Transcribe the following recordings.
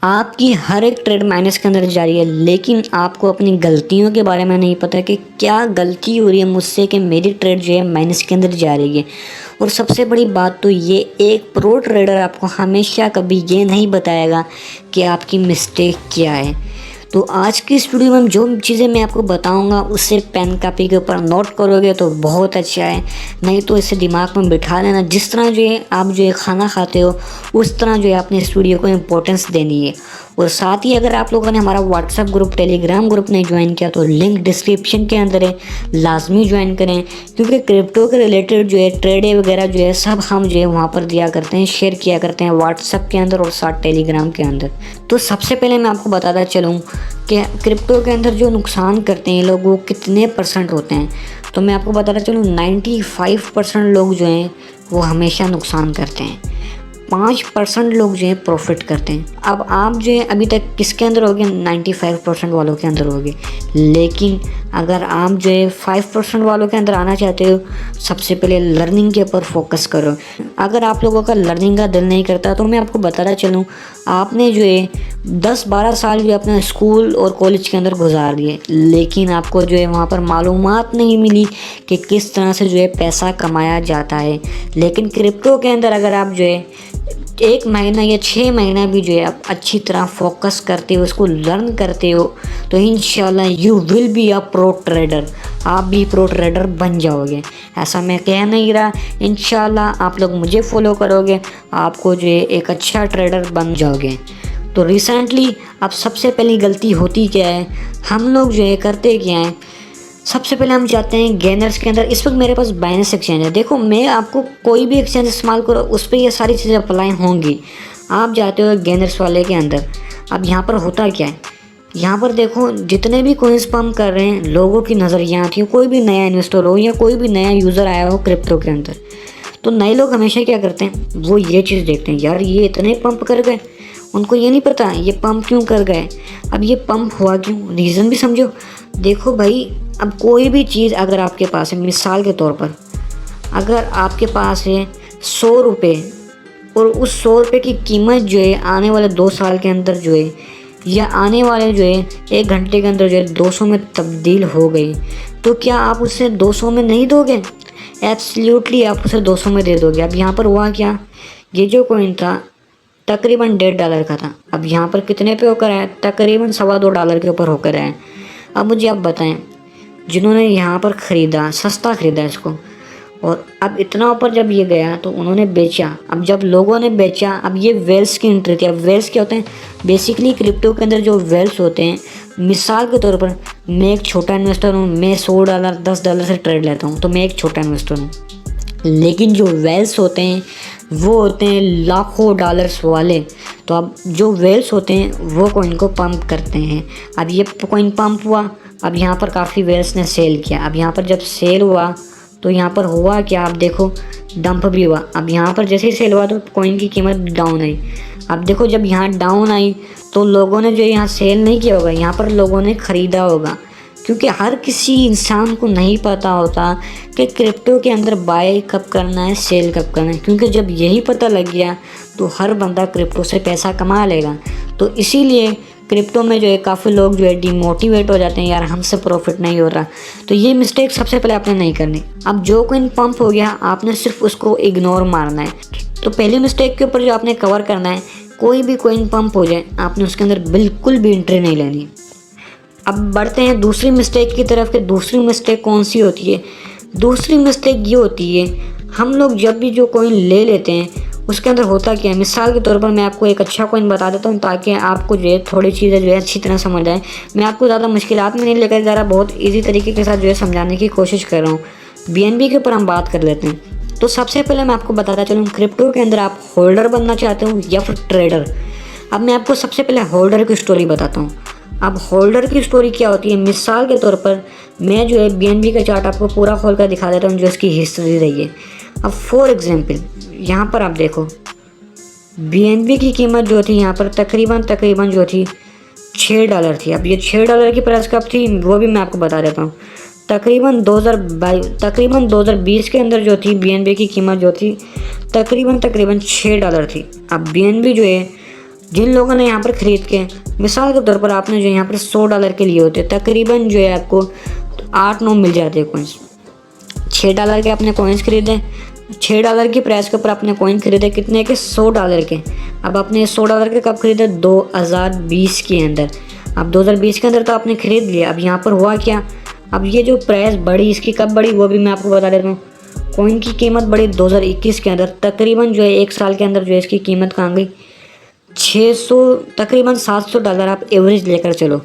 आपकी हर एक trade minus के अंदर जा रही है, लेकिन आपको अपनी गलतियों के बारे में नहीं पता कि क्या गलती हो रही है मुझसे कि मेरी ट्रेड जो है माइनस के अंदर जा रही है। और सबसे बड़ी बात तो ये, एक प्रो ट्रेडर आपको हमेशा कभी ये नहीं बताएगा कि आपकी मिस्टेक क्या है। तो आज की इस वीडियो में जो चीज़ें मैं आपको बताऊंगा उससे पेन कापी के ऊपर नोट करोगे तो बहुत अच्छा है, नहीं तो इसे दिमाग में बिठा लेना। जिस तरह जो है आप जो है खाना खाते हो उस तरह जो है आपने इस वीडियो को इम्पोर्टेंस देनी है। और साथ ही अगर आप लोगों ने हमारा व्हाट्सएप ग्रुप, टेलीग्राम ग्रुप नहीं ज्वाइन किया तो लिंक डिस्क्रिप्शन के अंदर है, लाजमी ज्वाइन करें, क्योंकि क्रिप्टो के रिलेटेड जो है ट्रेडें वगैरह जो है सब हम जो है वहाँ पर दिया करते हैं, शेयर किया करते हैं व्हाट्सएप के अंदर और साथ टेलीग्राम के अंदर। तो सबसे पहले मैं आपको बताता चलूँ कि क्रिप्टो के अंदर जो नुकसान करते हैं लोग वो कितने परसेंट होते हैं। तो मैं आपको बताता चलूँ 95% लोग जो हैं वो हमेशा नुकसान करते हैं, 5% लोग जो है प्रॉफिट करते हैं। अब आप जो है अभी तक किसके अंदर होगे, 95% वालों के अंदर होगे। लेकिन अगर आप जो है 5% वालों के अंदर आना चाहते हो, सबसे पहले लर्निंग के ऊपर फोकस करो। अगर आप लोगों का लर्निंग का दिल नहीं करता तो मैं आपको बताना चलूँ, आपने जो है 10-12 साल जो अपने स्कूल और कॉलेज के अंदर गुजार दिए, लेकिन आपको जो है वहाँ पर मालूमात नहीं मिली कि किस तरह से जो है पैसा कमाया जाता है। लेकिन क्रिप्टो के अंदर अगर आप जो है 1 महीना या 6 महीना भी जो है आप अच्छी तरह फोकस करते हो, उसको लर्न करते हो, तो इंशाल्लाह you will be a pro trader. आप भी प्रो ट्रेडर बन जाओगे। ऐसा मैं कह नहीं रहा, इंशाल्लाह आप लोग मुझे फॉलो करोगे, आपको जो है एक अच्छा ट्रेडर बन जाओगे। तो रिसेंटली अब सबसे पहली गलती होती क्या है, हम लोग जो है करते क्या है, सबसे पहले हम जाते हैं गेनर्स के अंदर। इस वक्त मेरे पास बाइनेंस एक्सचेंज है। देखो, मैं आपको कोई भी एक्सचेंज इस्तेमाल करो उस पर ये सारी चीज़ें अप्लाई होंगी। आप जाते हो गेनर्स वाले के अंदर। अब यहाँ पर होता क्या है, यहाँ पर देखो जितने भी कोइंस पंप कर रहे हैं लोगों की नज़र यहाँ आती है। कोई भी नया इन्वेस्टर हो या कोई भी नया यूज़र आया हो क्रिप्टो के अंदर, तो नए लोग हमेशा क्या करते हैं, वो ये चीज़ देखते हैं, यार ये इतने पंप कर गए। उनको ये नहीं पता ये पंप क्यों कर गए। अब ये पंप हुआ क्यों, रीज़न भी समझो। देखो भाई, अब कोई भी चीज़ अगर आपके पास है, मिसाल के तौर पर अगर आपके पास है 100 रुपये और उस 100 रुपये की कीमत जो है आने वाले 2 साल के अंदर जो है या आने वाले जो है 1 घंटे के अंदर जो है 200 में तब्दील हो गई, तो क्या आप उसे 200 में नहीं दोगे? एब्सोल्युटली आप उसे 200 में दे दोगे। अब यहाँ पर हुआ क्या, ये जो कॉइन था तकरीबन $1.5 का था, अब यहाँ पर कितने पे होकर आया, तकरीबन $2.25 के ऊपर होकर आया। अब मुझे आप बताएं, जिन्होंने यहाँ पर ख़रीदा, सस्ता ख़रीदा इसको, और अब इतना ऊपर जब ये गया तो उन्होंने बेचा। अब जब लोगों ने बेचा, अब ये वेल्स की एंट्री थी। अब वेल्स क्या होते हैं, बेसिकली क्रिप्टो के अंदर जो वेल्स होते हैं, मिसाल के तौर पर मैं एक छोटा इन्वेस्टर हूँ, मैं $100 $10 से ट्रेड लेता हूँ, तो मैं एक छोटा इन्वेस्टर हूँ। लेकिन जो वेल्स होते हैं वो होते हैं लाखों डॉलर्स वाले। तो अब जो वेल्स होते हैं वो कॉइन को पंप करते हैं। अब ये कॉइन पंप हुआ, अब यहाँ पर काफ़ी वेल्स ने सेल किया। अब यहाँ पर जब सेल हुआ तो यहाँ पर हुआ क्या, आप देखो डंप भी हुआ। अब यहाँ पर जैसे ही सेल हुआ तो कॉइन की कीमत डाउन आई। अब देखो जब यहाँ डाउन आई तो लोगों ने जो यहाँ सेल नहीं किया होगा, यहाँ पर लोगों ने ख़रीदा होगा, क्योंकि हर किसी इंसान को नहीं पता होता कि क्रिप्टो के अंदर बाय कब करना है, सेल कब करना है। क्योंकि जब यही पता लग गया तो हर बंदा क्रिप्टो से पैसा कमा लेगा। तो इसीलिए क्रिप्टो में जो है काफ़ी लोग जो है डिमोटिवेट हो जाते हैं, यार हमसे प्रॉफिट नहीं हो रहा। तो ये मिस्टेक सबसे पहले आपने नहीं करनी। अब जो कोइन पंप हो गया आपने सिर्फ उसको इग्नोर मारना है। तो पहली मिस्टेक के ऊपर जो आपने कवर करना है, कोई भी कोइन पंप हो जाए आपने उसके अंदर बिल्कुल भी एंट्री नहीं लेनी। अब बढ़ते हैं दूसरी मिस्टेक की तरफ कि दूसरी मिस्टेक कौन सी होती है। दूसरी मिस्टेक ये होती है, हम लोग जब भी जो कॉइन ले लेते हैं उसके अंदर होता क्या है, मिसाल के तौर पर मैं आपको एक अच्छा कॉइन बता देता हूँ ताकि आपको जो है थोड़ी चीज़ें जो है अच्छी तरह समझ आए। मैं आपको ज़्यादा मुश्किलात में नहीं लेकर जा रहा, बहुत ईजी तरीके के साथ जो है समझाने की कोशिश कर रहा हूँ। BNB के ऊपर हम बात कर लेते हैं। तो सबसे पहले मैं आपको बताता चलूँ, क्रिप्टो के अंदर आप होल्डर बनना चाहते हो या फिर ट्रेडर। अब मैं आपको सबसे पहले होल्डर की स्टोरी बताता हूँ। अब होल्डर की स्टोरी क्या होती है, मिसाल के तौर पर मैं जो है BNB का चार्ट आपको पूरा खोल कर दिखा देता हूँ जो इसकी हिस्ट्री रही है। अब फॉर एग्जांपल यहाँ पर आप देखो BNB की कीमत जो थी यहाँ पर तकरीबन जो थी $6 थी। अब ये $6 की प्राइस कब थी वो भी मैं आपको बता देता हूँ। तकरीबन 2020 के अंदर जो थी BNB की कीमत जो थी तकरीबन $6 थी। अब BNB जो है जिन लोगों ने यहाँ पर ख़रीद के, मिसाल के तौर पर आपने जो यहाँ पर $100 के लिए होते तकरीबन जो है आपको 8-9 मिल जाते हैं कोइंस। $6 के आपने कोइंस खरीदे, $6 की प्राइस के ऊपर आपने कॉइन खरीदे कितने के, $100 के। अब आपने $100 के कब खरीदे, 2020 के अंदर। अब 2020 के अंदर तो आपने ख़रीद लिया। अब यहाँ पर हुआ क्या, अब ये जो प्राइस बढ़ी, इसकी कब बढ़ी वो भी मैं आपको बता देता हूँ। कॉइन की कीमत बढ़ी 2021 के अंदर, तकरीबन जो है 1 साल के अंदर जो है इसकी कीमत कहाँ गई, 600 तकरीबन $700 आप एवरेज लेकर चलो।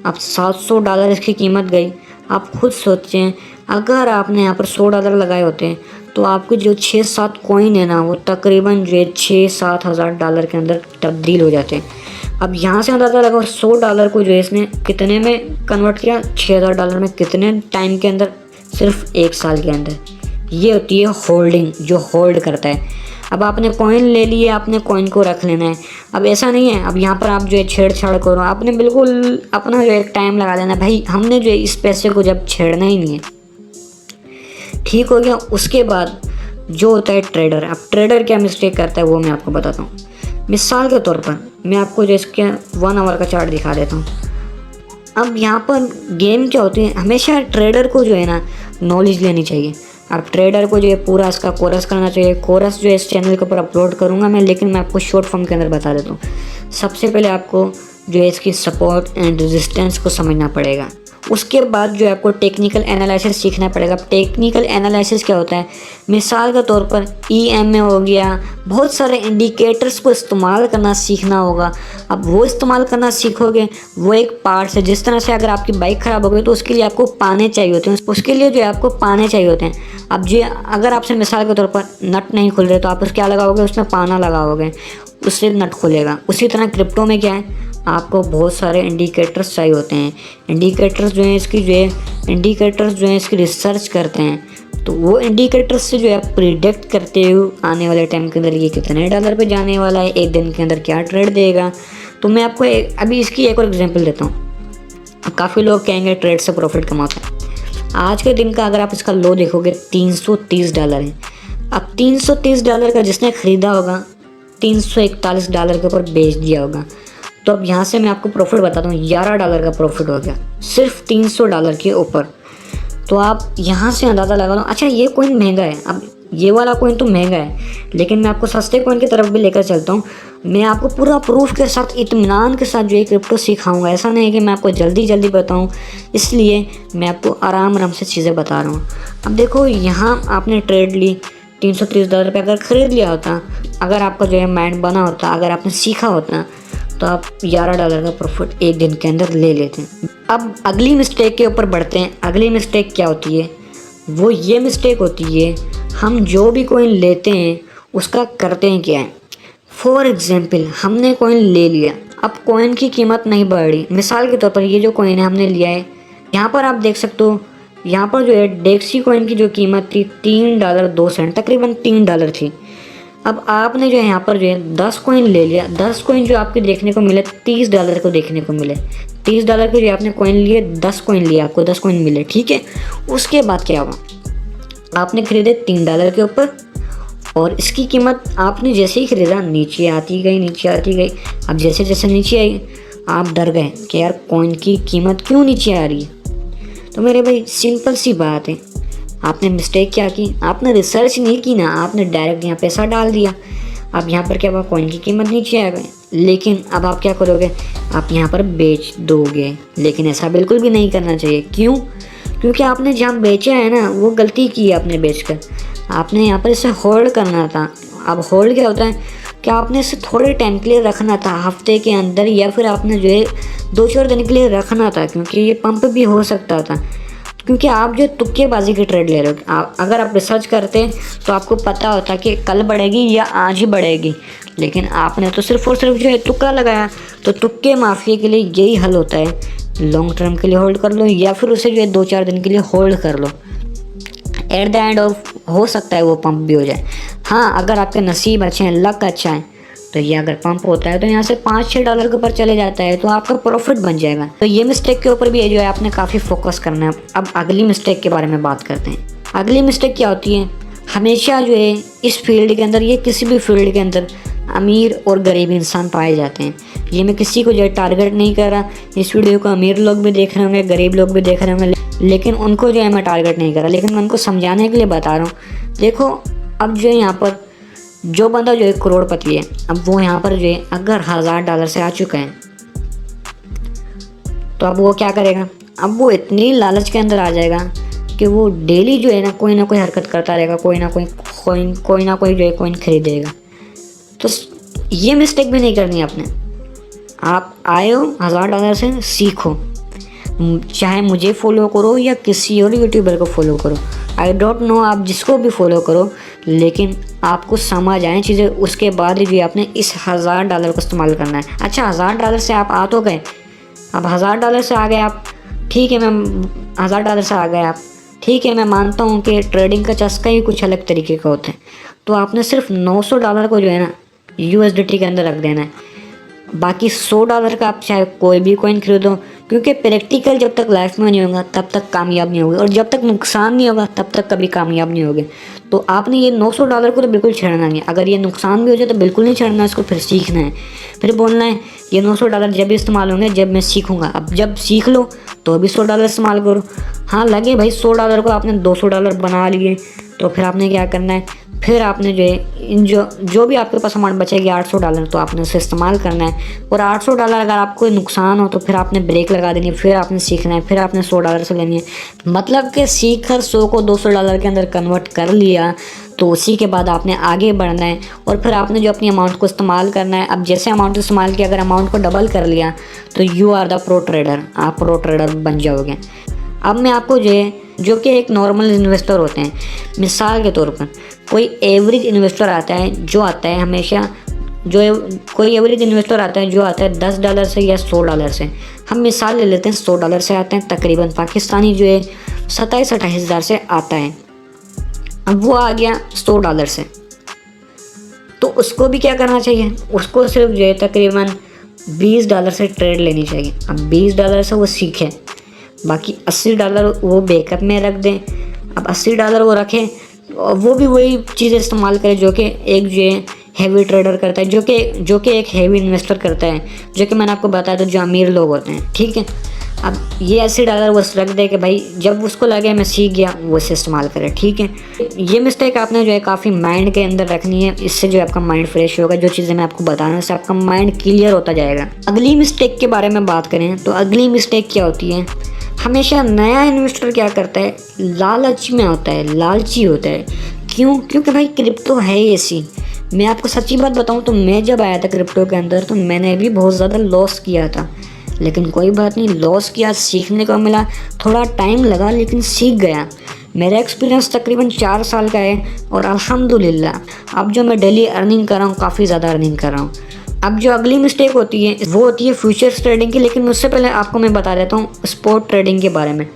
अब $700 इसकी कीमत गई। आप खुद सोचें, अगर आपने यहाँ पर $100 लगाए होते हैं तो आपके जो 6-7 कॉइन है ना वो तकरीबन जो है $6-7 के अंदर तब्दील हो जाते हैं। अब यहाँ से अंदाज़ा लगाओ $100 को जो है इसने कितने में कन्वर्ट किया, $6000 में, कितने टाइम के अंदर, सिर्फ 1 साल के अंदर। ये होती है होल्डिंग, जो होल्ड करता है। अब आपने कॉइन ले लिए, आपने कॉइन को रख लेना है। अब ऐसा नहीं है अब यहाँ पर आप जो है छेड़छाड़ करो, आपने बिल्कुल अपना जो है टाइम लगा लेना, भाई हमने जो है इस पैसे को जब छेड़ना ही नहीं है, ठीक हो गया। उसके बाद जो होता है ट्रेडर, अब ट्रेडर क्या मिस्टेक करता है वो मैं आपको बताता हूँ। मिसाल के तौर पर मैं आपको जो इसके 1 आवर का चार्ट दिखा देता हूँ। अब यहाँ पर गेम क्या होती है, हमेशा ट्रेडर को जो है ना नॉलेज लेनी चाहिए। अब ट्रेडर को जो है पूरा इसका कोर्स करना चाहिए। कोर्स जो है इस चैनल के ऊपर अपलोड करूँगा मैं, लेकिन मैं आपको शॉर्ट फॉर्म के अंदर बता देता हूँ। सबसे पहले आपको जो है इसकी सपोर्ट एंड रेजिस्टेंस को समझना पड़ेगा। उसके बाद जो है आपको टेक्निकल एनालिसिस सीखना पड़ेगा। टेक्निकल एनालिसिस क्या होता है, मिसाल के तौर पर EMA हो गया, बहुत सारे इंडिकेटर्स को इस्तेमाल करना सीखना होगा। अब वो इस्तेमाल करना सीखोगे, वो एक पार्ट्स है। जिस तरह से अगर आपकी बाइक ख़राब हो गई तो उसके लिए आपको पाने चाहिए होते हैं, उसके लिए जो है आपको पाने चाहिए होते हैं। अब जो अगर आपसे मिसाल के तौर पर नट नहीं खुल रहे तो आप उस क्या लगाओगे, उसमें पाना लगाओगे, उससे नट खुलेगा। उसी तरह क्रिप्टो में क्या है, आपको बहुत सारे इंडिकेटर्स चाहिए होते हैं। इंडिकेटर्स जो हैं इसकी रिसर्च करते हैं। तो वो इंडिकेटर्स से जो है प्रिडिक्ट करते हुए आने वाले टाइम के अंदर ये कितने डॉलर पे जाने वाला है, एक दिन के अंदर क्या ट्रेड देगा। तो मैं आपको अभी इसकी एक और एग्जांपल देता हूँ। काफ़ी लोग कहेंगे ट्रेड से प्रॉफिट कमाते हैं। आज के दिन का अगर आप इसका लो देखोगे $330 है। अब $330 का जिसने ख़रीदा होगा $341 के ऊपर बेच दिया होगा। तो अब यहाँ से मैं आपको प्रॉफिट बताता हूँ, $11 का प्रॉफिट हो गया सिर्फ $300 के ऊपर। तो आप यहाँ से अंदाज़ा लगा लो, अच्छा ये कॉइन महंगा है, अब ये वाला कॉइन तो महंगा है, लेकिन मैं आपको सस्ते कॉइन की तरफ भी लेकर चलता हूँ। मैं आपको पूरा प्रूफ के साथ, इत्मीनान के साथ जो है क्रिप्टो सिखाऊंगा। ऐसा नहीं है कि मैं आपको जल्दी जल्दी बताऊँ, इसलिए मैं आपको आराम आराम से चीज़ें बता रहा हूँ। अब देखो यहाँ आपने ट्रेड ली, $330 पे अगर ख़रीद लिया होता, अगर आपका जो है माइंड बना होता, अगर आपने सीखा होता, तो आप $11 का प्रॉफिट एक दिन के अंदर ले लेते हैं। अब अगली मिस्टेक के ऊपर बढ़ते हैं। अगली मिस्टेक क्या होती है, वो ये मिस्टेक होती है, हम जो भी कॉइन लेते हैं उसका करते हैं क्या है। फॉर एग्जांपल हमने कॉइन ले लिया, अब कॉइन की कीमत नहीं बढ़ रही। मिसाल के तौर पर ये जो कॉइन है हमने लिया है, यहाँ पर आप देख सकते हो, यहाँ पर जो है डेक्सी कॉइन की जो कीमत थी $3.02, तकरीबन $3 थी। अब आपने जो है यहाँ पर जो है 10 कॉइन ले लिया। 10 कॉइन जो आपके देखने को मिले $30 को देखने को मिले। $30 के जो आपने कॉइन लिए, 10 कॉइन लिए, आपको 10 कॉइन मिले, ठीक है। उसके बाद क्या हुआ, आपने ख़रीदे $3 के ऊपर, और इसकी कीमत आपने जैसे ही ख़रीदा नीचे आती गई। अब जैसे जैसे नीचे आई आप डर गए कि यार कॉइन की कीमत क्यों नीचे आ रही है। तो मेरे भाई सिंपल सी बात है, आपने मिस्टेक क्या की, आपने रिसर्च नहीं की ना, आपने डायरेक्ट यहाँ पैसा डाल दिया। अब यहाँ पर क्या हुआ, कॉइन की कीमत नीचे आ गई। लेकिन अब आप क्या करोगे, आप यहाँ पर बेच दोगे। लेकिन ऐसा बिल्कुल भी नहीं करना चाहिए। क्यों? क्योंकि आपने जहाँ बेचा है ना वो गलती की है आपने बेचकर। आपने यहाँ पर इसे होल्ड करना था। अब होल्ड क्या होता है कि आपने इसे थोड़े टाइम के लिए रखना था, हफ्ते के अंदर, या फिर आपने जो है 2-4 दिन के लिए रखना था, क्योंकि ये पंप भी हो सकता था। क्योंकि आप जो तुक्केबाजी की ट्रेड ले रहे हो, अगर आप रिसर्च करते तो आपको पता होता कि कल बढ़ेगी या आज ही बढ़ेगी, लेकिन आपने तो सिर्फ और सिर्फ जो है तुक्का लगाया। तो तुक्के माफिया के लिए यही हल होता है, लॉन्ग टर्म के लिए होल्ड कर लो, या फिर उसे जो है 2-4 दिन के लिए होल्ड कर लो। एट द एंड ऑफ हो सकता है वो पंप भी हो जाए। हाँ, अगर आपके नसीब अच्छे हैं, लक अच्छा है, तो ये अगर पंप होता है तो यहाँ से $5-6 के ऊपर चले जाता है, तो आपका प्रॉफिट बन जाएगा। तो ये मिस्टेक के ऊपर भी जो है आपने काफ़ी फोकस करना है। अब अगली मिस्टेक के बारे में बात करते हैं। अगली मिस्टेक क्या होती है, हमेशा जो है इस फील्ड के अंदर या किसी भी फील्ड के अंदर अमीर और गरीब इंसान पाए जाते हैं। ये मैं किसी को जो है टारगेट नहीं कर रहा, इस वीडियो को अमीर लोग भी देख रहे होंगे, गरीब लोग भी देख रहे होंगे, लेकिन उनको जो है मैं टारगेट नहीं कर रहा, लेकिन मैं उनको समझाने के लिए बता रहा हूँ। देखो अब जो है यहाँ पर जो बंदा जो है करोड़पति है, अब वो यहाँ पर जो है अगर $1000 से आ चुका है तो अब वो क्या करेगा, अब वो इतनी लालच के अंदर आ जाएगा कि वो डेली जो है ना कोई हरकत करता रहेगा, कोई ना कोई जो है कॉइन खरीदेगा। तो ये मिस्टेक भी नहीं करनी आपने। आप आए हो $1000 से, सीखो, चाहे मुझे फॉलो करो या किसी और यूट्यूबर को फॉलो करो, आई डोंट नो, आप जिसको भी फॉलो करो, लेकिन आपको समझ आए चीज़ें, उसके बाद ही आपने इस $1000 को इस्तेमाल करना है। अच्छा $1000 से आप आ तो गए, अब $1000 से आ गए आप, ठीक है, मैं $1000 से आ गए आप, ठीक है, मैं मानता हूँ कि ट्रेडिंग का चस्का ही कुछ अलग तरीके का होता है। तो आपने सिर्फ $900 को जो है ना USDT के अंदर रख देना है, बाकी $100 का आप चाहे कोई भी कॉइन खरीदो, क्योंकि प्रैक्टिकल जब तक लाइफ में नहीं होगा तब तक कामयाब नहीं होगे, और जब तक नुकसान नहीं होगा तब तक कभी कामयाब नहीं होगे। तो आपने ये $900 को तो बिल्कुल छेड़ना नहीं है, अगर ये नुकसान भी हो जाए तो बिल्कुल नहीं छेड़ना, इसको फिर सीखना है, फिर बोलना है ये $900 जब भी इस्तेमाल होंगे जब मैं सीखूंगा। अब जब सीख लो तो भी $100 इस्तेमाल करो। हाँ लगे भाई $100 को आपने $200 बना लिए, तो फिर आपने क्या करना है, फिर आपने जो है इन जो भी आपके पास अमाउंट बचेगी $800, तो आपने उसे इस्तेमाल करना है। और $800 अगर आपको नुकसान हो तो फिर आपने ब्रेक लगा देनी है, फिर आपने सीखना है, फिर आपने $100 से लेनी है। मतलब कि सीख कर 100 को $200 के अंदर कन्वर्ट कर लिया, तो उसी के बाद आपने आगे बढ़ना है और फिर आपने जो अपनी अमाउंट को इस्तेमाल करना है। अब जैसे अमाउंट इस्तेमाल किया, अगर अमाउंट को डबल कर लिया तो you are the pro trader, आप प्रो ट्रेडर बन जाओगे। अब मैं आपको जो कि एक नॉर्मल इन्वेस्टर होते हैं, मिसाल के तौर पर कोई एवरेज इन्वेस्टर आता है, जो आता है हमेशा कोई एवरेज इन्वेस्टर आता है जो आता है $10 से या $100 से। हम मिसाल ले लेते हैं $100 से आते हैं, तकरीबन पाकिस्तानी जो है 27-28 हज़ार से आता है। अब वो आ गया $100 से, तो उसको भी क्या करना चाहिए, उसको सिर्फ जो है तकरीबन $20 से ट्रेड लेनी चाहिए। अब $20 से वो सीखे, बाकी $80 वो बैकअप में रख दें। अब $80 वो रखें, वो भी वही चीज़ें इस्तेमाल करें जो कि एक जो है हैवी ट्रेडर करता है, जो कि एक हैवी इन्वेस्टर करता है, जो कि मैंने आपको बताया था जो अमीर लोग होते हैं, ठीक है। अब ये $80 वो रख दे कि भाई जब उसको लगे मैं सीख गया, वो इसे इस्तेमाल करे, ठीक है। ये मिस्टेक आपने जो है काफ़ी माइंड के अंदर रखनी है, इससे जो है आपका माइंड फ्रेश होगा। जो चीज़ें मैं आपको बता रहा हूँ इससे आपका माइंड क्लियर होता जाएगा। अगली मिस्टेक के बारे में बात करें तो अगली मिस्टेक क्या होती है, हमेशा नया इन्वेस्टर क्या करता है, लालच में होता है, लालची होता है। क्यों? क्योंकि भाई क्रिप्टो है ऐसी। मैं आपको सच्ची बात बताऊं तो मैं जब आया था क्रिप्टो के अंदर तो मैंने भी बहुत ज़्यादा लॉस किया था, लेकिन कोई बात नहीं, लॉस किया, सीखने को मिला, थोड़ा टाइम लगा लेकिन सीख गया। मेरा एक्सपीरियंस तकरीबन 4 साल का है और अल्हम्दुलिल्लाह अब जो मैं डेली अर्निंग कर रहा हूँ, काफ़ी ज़्यादा अर्निंग कर रहा हूँ। अब जो अगली मिस्टेक होती है वो होती है फ्यूचर्स ट्रेडिंग की, लेकिन उससे पहले आपको मैं बता देता हूँ स्पॉट ट्रेडिंग के बारे में।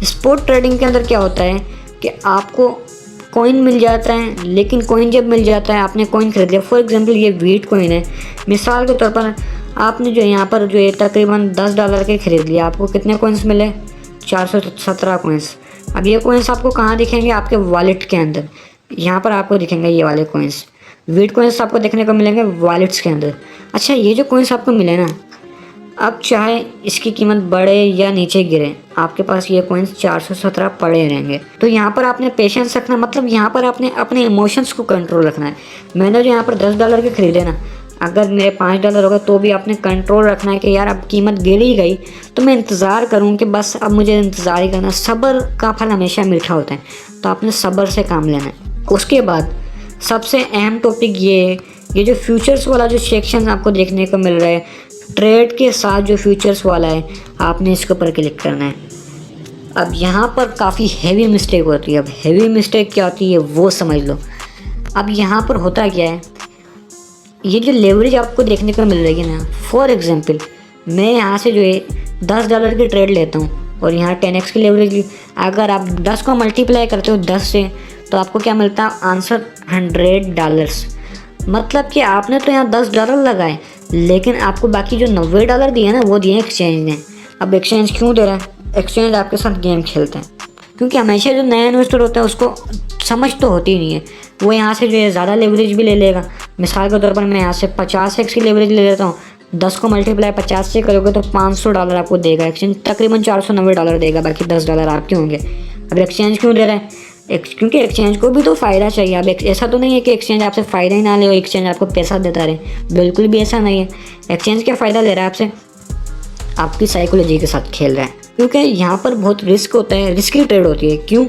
स्पॉट ट्रेडिंग के अंदर क्या होता है कि आपको कॉइन मिल जाता है, लेकिन कॉइन जब मिल जाता है, आपने कॉइन खरीद लिया, फॉर एग्जांपल ये वीट कॉइन है, मिसाल के तौर पर आपने जो यहाँ पर जो है तकरीबन $10 के खरीद लिया, आपको कितने कॉइन्स मिले, 417 कॉइन्स। अब ये कॉइन्स आपको कहाँ दिखेंगे, आपके वॉलेट के अंदर, यहाँ पर आपको दिखेंगे ये वाले कॉइन्स, वीट कॉइन्स आपको देखने को मिलेंगे वॉलेट्स के अंदर। अच्छा, ये जो कॉइन्स आपको मिले ना, अब चाहे इसकी कीमत बढ़े या नीचे गिरे, आपके पास ये कॉइन्स 417 पड़े रहेंगे। तो यहाँ पर आपने पेशेंस रखना, मतलब यहाँ पर आपने अपने इमोशंस को कंट्रोल रखना है। मैंने जो यहाँ पर $10 के खरीदे ना, अगर मेरे $5 होगा तो भी आपने कंट्रोल रखना है कि यार अब कीमत गिर ही गई तो मैं इंतज़ार करूँ कि बस अब मुझे इंतज़ार ही करना। सब्र का फल हमेशा मीठा होता है, तो आपने सब्र से काम लेना है। उसके बाद सबसे अहम टॉपिक ये जो फ्यूचर्स वाला जो सेक्शन आपको देखने को मिल रहा है, ट्रेड के साथ जो फ्यूचर्स वाला है, आपने इसके ऊपर क्लिक करना है। अब यहाँ पर काफ़ी हैवी मिस्टेक होती है। अब हैवी मिस्टेक क्या होती है वो समझ लो। अब यहाँ पर होता क्या है, ये जो लेवरेज आपको देखने को मिल रही है ना, फॉर एग्जांपल मैं यहाँ से जो है $10 की ट्रेड लेता हूँ और यहाँ 10x की लेवरेज ली। अगर आप 10 को मल्टीप्लाई करते हो 10 से तो आपको क्या मिलता है, आंसर $100। मतलब कि आपने तो यहाँ $10 लगाए, लेकिन आपको बाकी जो $90 दिए ना वो दिए एक्सचेंज ने। अब एक्सचेंज क्यों दे रहा है, एक्सचेंज आपके साथ गेम खेलते हैं, क्योंकि हमेशा जो नया इन्वेस्टर होता है उसको समझ तो होती नहीं है, वो यहाँ से जो है ज़्यादा लेवरेज भी ले लेगा मिसाल के तौर पर मैं यहाँ से 50x की लेवरेज ले लेता हूँ, 10 को मल्टीप्लाई 50 से करोगे तो $500 आपको देगा एक्सचेंज, तकरीबन $490 देगा, बाकी $10 आपके होंगे। अब एक्सचेंज क्यों दे रहा है? क्योंकि एक्सचेंज को भी तो फ़ायदा चाहिए। अब ऐसा तो नहीं है कि एक्सचेंज आपसे फ़ायदा ही ना ले और एक्सचेंज आपको पैसा देता रहे, बिल्कुल भी ऐसा नहीं है। एक्सचेंज क्या फ़ायदा ले रहा है आपसे? आपकी साइकोलॉजी के साथ खेल रहा है, क्योंकि यहाँ पर बहुत रिस्क होता है, रिस्की ट्रेड होती है। क्यों?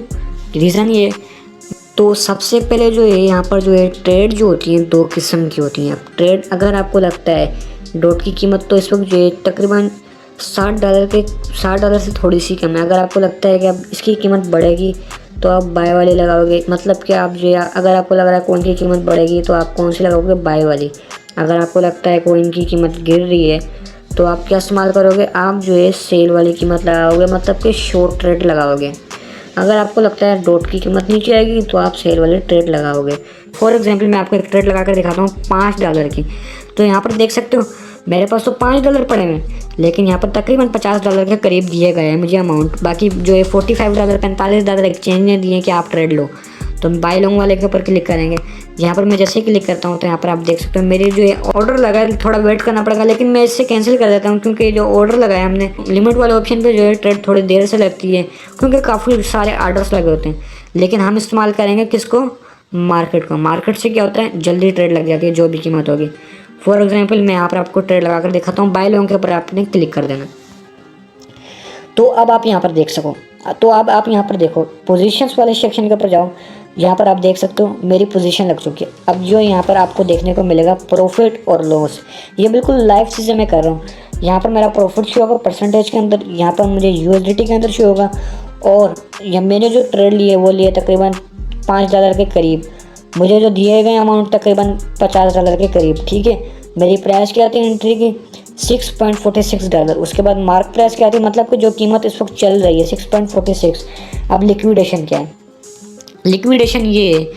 रीज़न ये, तो सबसे पहले जो है यहाँ पर जो है ट्रेड जो होती है 2 किस्म की होती हैं। ट्रेड अगर आपको लगता है डॉट की कीमत तो इस वक्त जो है तकरीबन $60 से थोड़ी सी कम है, अगर आपको लगता है कि अब इसकी कीमत बढ़ेगी तो आप बाय वाली लगाओगे। मतलब कि आप जो है अगर आपको लग रहा है कॉइन की कीमत बढ़ेगी तो आप कौन सी लगाओगे? बाय वाली। अगर आपको लगता है कॉइन की कीमत गिर रही है तो आप क्या इस्तेमाल करोगे? आप जो है सेल वाली कीमत लगाओगे, मतलब कि शॉर्ट ट्रेड लगाओगे। अगर आपको लगता है डॉट की कीमत नीचे आएगी तो आप सेल वाले ट्रेड लगाओगे। फॉर एग्जांपल मैं आपको एक ट्रेड लगा कर दिखाता हूँ $5 की। तो यहाँ पर देख सकते हो मेरे पास तो $5 पड़े हुए हैं, लेकिन यहाँ पर तकरीबन $50 के करीब दिए गए हैं मुझे अमाउंट। बाकी जो है $45 $45 एक्सचेंज ने दिए कि आप ट्रेड लो। तो हम बाय लॉन्ग वाले के ऊपर क्लिक करेंगे। यहाँ पर मैं जैसे ही क्लिक करता हूँ तो यहाँ पर आप देख सकते हो मेरे जो है ऑर्डर लगा है, थोड़ा वेट करना पड़ेगा, लेकिन मैं इससे कैंसिल कर देता हूँ क्योंकि जो ऑर्डर लगाया हमने लिमिट वाले ऑप्शन पे जो है ट्रेड थोड़ी देर से लगती है क्योंकि काफ़ी सारे ऑर्डर्स लगे होते हैं। लेकिन हम इस्तेमाल करेंगे किसको? मार्केट को। मार्केट से क्या होता है? जल्दी ट्रेड लग जाती है जो भी कीमत होगी। फॉर एग्जाम्पल मैं यहाँ पर आपको ट्रेड लगा कर दिखाता हूँ, बाय लॉन्ग के ऊपर आपने क्लिक कर देना। तो अब आप यहाँ पर देख सको, तो अब आप यहाँ पर देखो पोजीशंस वाले सेक्शन के ऊपर जाओ, यहाँ पर आप देख सकते हो मेरी पोजीशन लग चुकी है। अब जो यहाँ पर आपको देखने को मिलेगा प्रॉफिट और लॉस, ये बिल्कुल लाइव चीज़ें मैं कर रहा हूँ। यहाँ पर मेरा प्रॉफिट शो होगा परसेंटेज के अंदर, यहाँ पर मुझे USDT के अंदर शो होगा, और मैंने जो ट्रेड लिए वो लिए तकरीबन $5 के करीब, मुझे जो दिए गए अमाउंट तकरीबन $50 के करीब। ठीक है, मेरी प्राइस क्या थी एंट्री की? $6.46। उसके बाद मार्क प्राइस क्या थी, मतलब कि जो कीमत इस वक्त चल रही है 6.46। अब लिक्विडेशन क्या है? लिक्विडेशन ये है,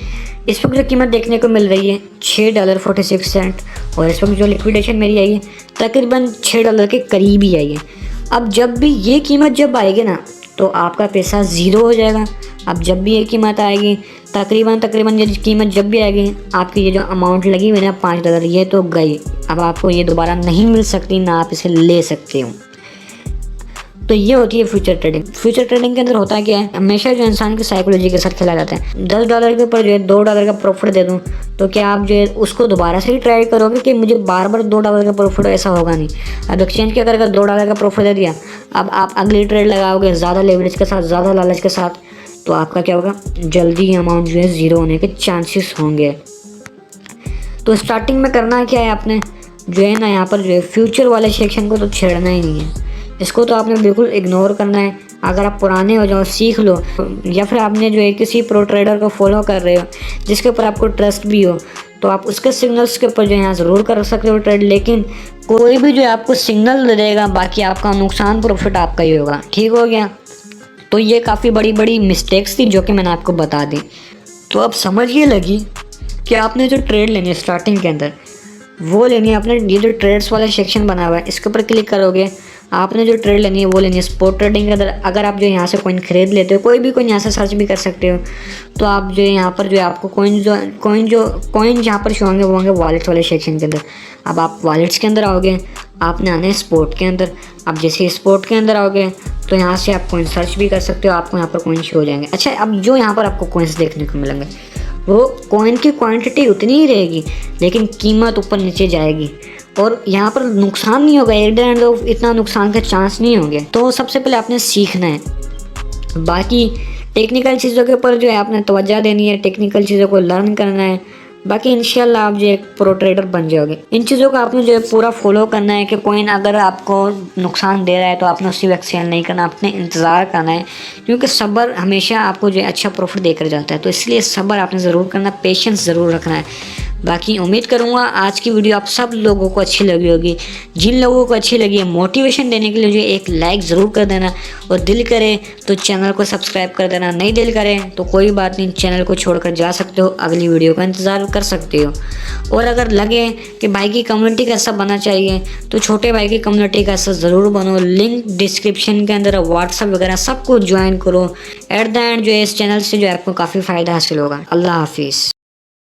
इस वक्त जो कीमत देखने को मिल रही है $6.46, और इस वक्त जो लिक्विडेशन मेरी आई है तकरीबन $6 के करीब ही आई है। अब जब भी ये कीमत जब आएगी ना तो आपका पैसा ज़ीरो हो जाएगा। अब जब भी ये कीमत आएगी तकरीबन ये कीमत जब भी आएगी आपकी ये जो अमाउंट लगी हुई ना $5 ये तो गई, अब आपको ये दोबारा नहीं मिल सकती, ना आप इसे ले सकते हो। तो ये होती है फ्यूचर ट्रेडिंग। फ्यूचर ट्रेडिंग के अंदर होता क्या है, हमेशा जो इंसान की साइकोलॉजी के साथ खेला जाता है। $10 के ऊपर जो है $2 का प्रॉफिट दे दूँ तो क्या आप जो है उसको दोबारा से ही ट्राई करोगे कि मुझे बार बार $2 का प्रॉफिट? ऐसा होगा नहीं। अब एक्सचेंज क्या करेगा? $2 का प्रॉफिट दे दिया, अब आप अगली ट्रेड लगाओगे ज़्यादा लेवरेज के साथ, ज़्यादा लालच के साथ, तो आपका क्या होगा? जल्दी अमाउंट जो है ज़ीरो होने के चांसेस होंगे। तो स्टार्टिंग में करना क्या है आपने जो है ना, यहाँ पर जो है फ्यूचर वाले सेक्शन को तो छेड़ना ही नहीं है, इसको तो आपने बिल्कुल इग्नोर करना है। अगर आप पुराने हो जाओ सीख लो, या फिर आपने जो है किसी प्रो ट्रेडर को फॉलो कर रहे हो जिसके ऊपर आपको ट्रस्ट भी हो तो आप उसके सिग्नल्स के ऊपर जो है यहाँ ज़रूर कर सकते हो ट्रेड, लेकिन कोई भी जो है आपको सिग्नल दे देगा बाकी आपका नुकसान प्रॉफिट आपका ही होगा। ठीक हो गया? तो ये काफ़ी बड़ी मिस्टेक्स थी जो कि मैंने आपको बता दी। तो अब समझ ये लगी कि आपने जो ट्रेड लेनी है स्टार्टिंग के अंदर वो लेनी है आपने, ये जो ट्रेड्स वाला सेक्शन बना हुआ है इसके ऊपर क्लिक करोगे, आपने जो ट्रेड लेनी है वो लेनी है स्पॉट ट्रेडिंग के अंदर। अगर आप जो यहाँ से कॉइन खरीद लेते हो, कोई भी कॉइन यहाँ से सर्च भी कर सकते हो, तो आप जो है यहाँ पर जो है आपको कॉइन जहाँ पर शो होंगे वो होंगे वॉलेट्स वाले सेक्शन के अंदर। अब आप वॉलेट्स के अंदर आओगे, आपने आना है स्पॉट के अंदर। अब जैसे स्पॉट के अंदर आओगे तो यहाँ से आप कॉइन सर्च भी कर सकते हो, आपको यहाँ पर कॉइन शो हो जाएंगे। अच्छा, अब जो यहाँ पर आपको कॉइन्स देखने को मिलेंगे वो कॉइन की क्वांटिटी उतनी ही रहेगी लेकिन कीमत ऊपर नीचे जाएगी, और यहाँ पर नुकसान नहीं होगा, इतना नुकसान का चांस नहीं होंगे। तो सबसे पहले आपने सीखना है, बाकी टेक्निकल चीज़ों के ऊपर जो है आपने तवज्जो देनी है, टेक्निकल चीज़ों को लर्न करना है, बाकी इंशाल्लाह आप जो एक प्रो ट्रेडर बन जाओगे। इन चीज़ों को आपने जो है पूरा फॉलो करना है कि कॉइन अगर आपको नुकसान दे रहा है तो आपने उसी वक्त सेल नहीं करना, आपने इंतज़ार करना है, क्योंकि सब्र हमेशा आपको जो है अच्छा प्रॉफिट देकर जाता है। तो इसलिए सब्र आपने ज़रूर करना, पेशेंस ज़रूर रखना है। बाकी उम्मीद करूँगा आज की वीडियो आप सब लोगों को अच्छी लगी होगी। जिन लोगों को अच्छी लगी है मोटिवेशन देने के लिए जो एक लाइक ज़रूर कर देना, और दिल करे तो चैनल को सब्सक्राइब कर देना, नहीं दिल करे तो कोई बात नहीं, चैनल को छोड़कर जा सकते हो, अगली वीडियो का इंतज़ार कर सकते हो। और अगर लगे कि भाई की कम्युनिटी का हिस्सा बनना चाहिए तो छोटे भाई की कम्युनिटी का हिस्सा ज़रूर बनो, लिंक डिस्क्रिप्शन के अंदर, व्हाट्सअप वगैरह सब कुछ ज्वाइन करो। एट द एंड जो है इस चैनल से जो है आपको काफ़ी फ़ायदा हासिल होगा। अल्लाह हाफिज़।